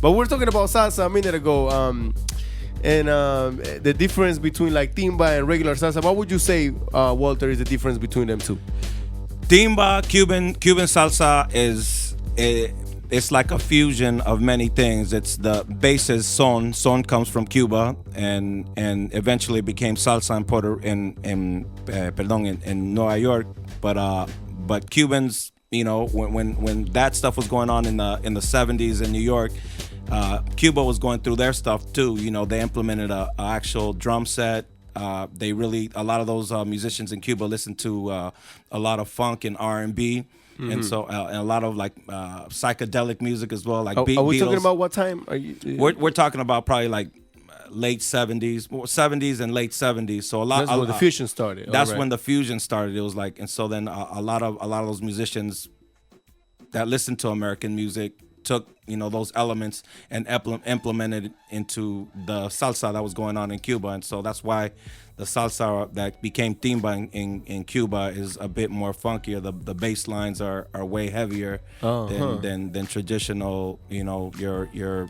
But we're talking about salsa a minute ago. And the difference between like timba and regular salsa. What would you say, Walter, is the difference between them two? Timba, Cuban salsa is it's like a fusion of many things. It's the base is son. Son comes from Cuba and eventually became salsa in New York. But Cubans, you know, when that stuff was going on in the 70s in New York, Cuba was going through their stuff too. You know, they implemented a actual drum set. A lot of those musicians in Cuba listened to a lot of funk and R&B, and so and a lot of like psychedelic music as well. Like are we Beatles. talking about what time? Are you? We're talking about probably like late 70s and late 70s. So That's when the fusion started. That's when the fusion started. It was like, and so then a lot of those musicians that listened to American music took, you know, those elements and implemented it into the salsa that was going on in Cuba. And so that's why the salsa that became timba in Cuba is a bit more funkier. The bass lines are way heavier than traditional, you know, your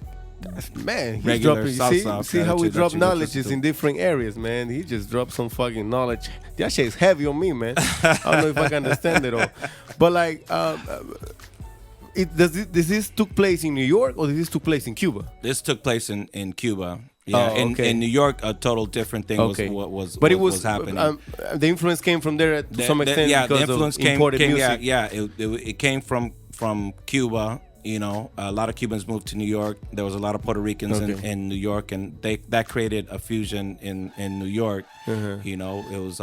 man, he's regular dropping. salsa. See how we drop knowledges in different areas, man. He just dropped some fucking knowledge. That shit's heavy on me, man. I don't know if I can understand it all. But like, does this took place in New York or this took place in Cuba? This took place in Cuba. Yeah, okay. in New York, a total different thing was happening. The influence came from there to some extent. Yeah, because the influence of imported came. music. It came from Cuba. You know, a lot of Cubans moved to New York. There was a lot of Puerto Ricans in New York, and that created a fusion in New York. You know, it was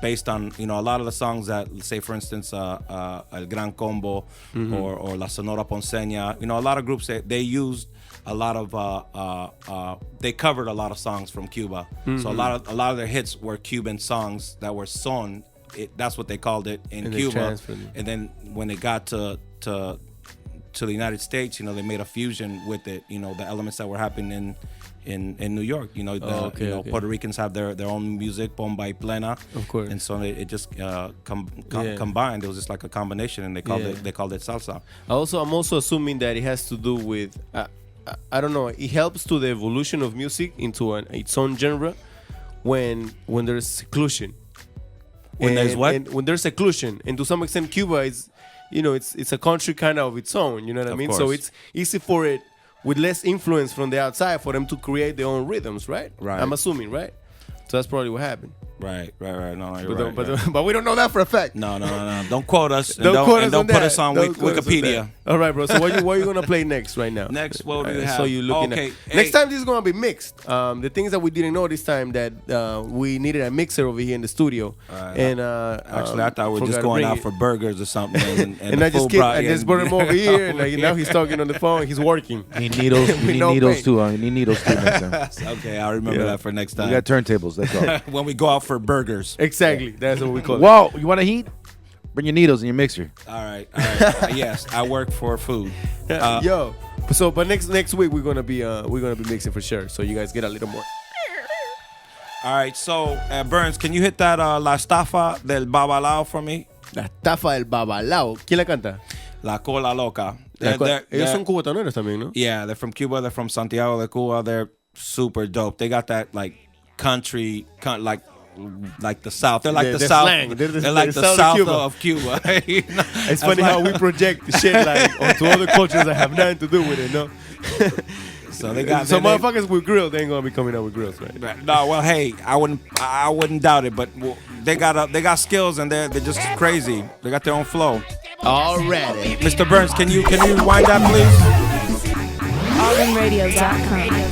based on, you know, a lot of the songs that, say for instance, El Gran Combo or La Sonora Ponceña. You know, a lot of groups they used a lot of they covered a lot of songs from Cuba. So a lot of their hits were Cuban songs that were son. That's what they called it in Cuba. And then when it got to the United States, you know, they made a fusion with it. You know, the elements that were happening in New York. You know, Puerto Ricans have their own music, bomba y plena, of course, and so it just combined. It was just like a combination, and they called it salsa. I'm also assuming that it has to do with I don't know. It helps to the evolution of music into its own genre when there's seclusion. When there's what? And when there's seclusion, and to some extent, Cuba is, you know, it's a country kind of its own. You know what I mean? Course. So it's easy for it, with less influence from the outside, for them to create their own rhythms, right? Right. I'm assuming, right? So that's probably what happened. Right. No, you're But, right. but we don't know that for a fact. No. Don't quote us. Don't quote us don't on put that. us on Don't quote us on Wikipedia. that. All right, bro. So what are you gonna play next right now? Next, what do you have? So you looking okay. at next time this is gonna be mixed. The things that we didn't know this time, that we needed a mixer over here in the studio. And actually, I thought we were just going out for burgers or something. And I just brought him over here, and now he's talking on the phone. He's working. You need needles. You need needles too. You need needles too next time. Okay, I'll remember that for next time. We got turntables. That's all. When we go out for burgers. Exactly. That's what we call it. Whoa, you want to heat? Bring your needles in your mixer. All right. Yes, I work for food. But next week we're gonna be mixing for sure. So you guys get a little more. All right. So Burns, can you hit that La Estafa del Babalao for me? La Estafa del Babalao. ¿Quién la canta? La Cola Loca. Ellos son cubataneros también, ¿no? Yeah, they're from Cuba. They're from Santiago de Cuba. They're super dope. They got that like country, like the South. They're like the South. Slang. They're like the South of Cuba. You know? It's funny how we project the shit like onto other cultures that have nothing to do with it, no? So they got motherfuckers with grills. They ain't gonna be coming out with grills, right? No, well, hey, I wouldn't doubt it, but they got skills and they're just crazy. They got their own flow. Alrighty, Mr. Burns, can you wind that, please? AllInRadio.com.